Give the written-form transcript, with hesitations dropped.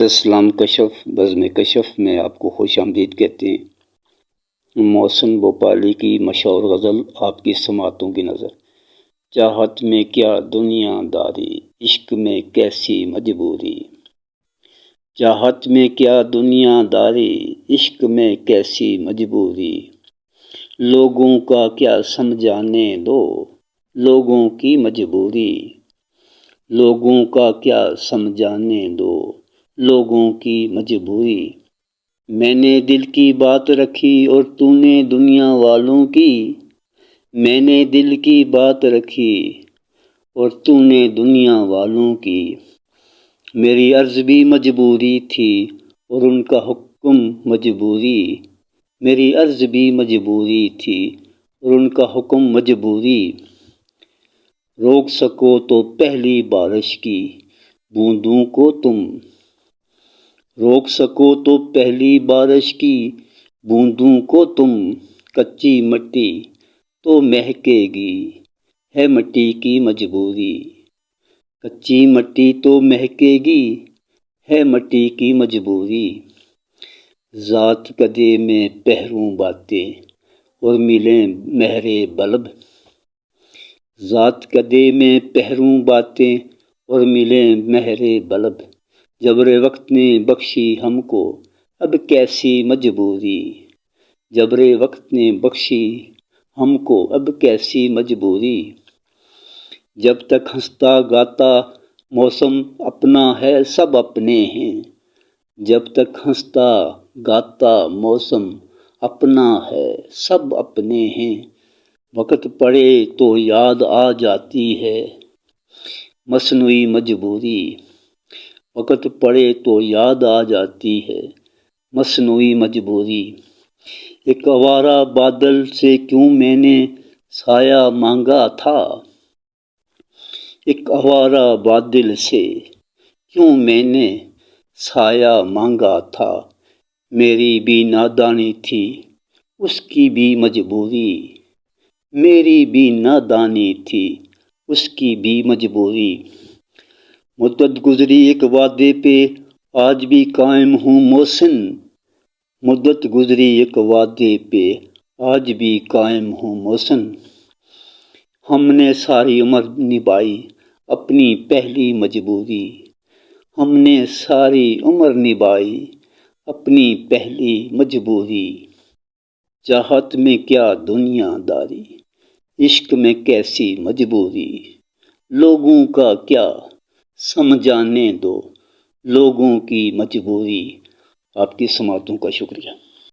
عبدالسلام کشف بزم کشف میں آپ کو خوش آمدید کہتے ہیں۔ محسن بھوپالی کی مشہور غزل آپ کی سماعتوں کی نظر۔ چاہت میں کیا دنیا داری، عشق میں کیسی مجبوری۔ چاہت میں کیا دنیا داری، عشق میں کیسی مجبوری۔ لوگوں کا کیا سمجھانے دو، لوگوں کی مجبوری۔ لوگوں کا کیا سمجھانے دو، لوگوں کی مجبوری۔ میں نے دل کی بات رکھی اور تو نے دنیا والوں کی۔ میں نے دل کی بات رکھی اور تو نے دنیا والوں کی۔ میری عرض بھی مجبوری تھی اور ان کا حکم مجبوری۔ میری عرض بھی مجبوری تھی اور ان کا حکم مجبوری۔ روک سکو تو پہلی بارش کی بوندوں کو تم۔ روک سکو تو پہلی بارش کی بوندوں کو تم۔ کچی مٹی تو مہکے گی، ہے مٹی کی مجبوری۔ کچی مٹی تو مہکے گی، ہے مٹی کی مجبوری۔ ذات کدے میں پہروں باتیں اور ملیں مہر بلب۔ ذات کدے میں پہروں باتیں اور ملیں مہر بلب۔ جبر وقت نے بخشی ہم کو اب کیسی مجبوری۔ جبر وقت نے بخشی ہم کو اب کیسی مجبوری۔ جب تک ہنستا گاتا موسم اپنا ہے سب اپنے ہیں۔ جب تک ہنستا گاتا موسم اپنا ہے سب اپنے ہیں۔ وقت پڑے تو یاد آ جاتی ہے مصنوعی مجبوری۔ وقت پڑے تو یاد آ جاتی ہے مصنوعی مجبوری۔ ایک آوارہ بادل سے کیوں میں نے سایہ مانگا تھا۔ ایک آوارہ بادل سے کیوں میں نے سایہ مانگا تھا۔ میری بھی نادانی تھی اس کی بھی مجبوری۔ میری بھی نادانی تھی اس کی بھی مجبوری۔ مدت گزری ایک وعدے پہ آج بھی قائم ہوں محسن۔ مدت گزری ایک وعدے پہ آج بھی قائم ہوں محسن۔ ہم نے ساری عمر نبھائی اپنی پہلی مجبوری۔ ہم نے ساری عمر نبھائی اپنی پہلی مجبوری۔ چاہت میں کیا دنیا داری، عشق میں کیسی مجبوری۔ لوگوں کا کیا سمجھانے دو، لوگوں کی مجبوری۔ آپ کی سماعتوں کا شکریہ۔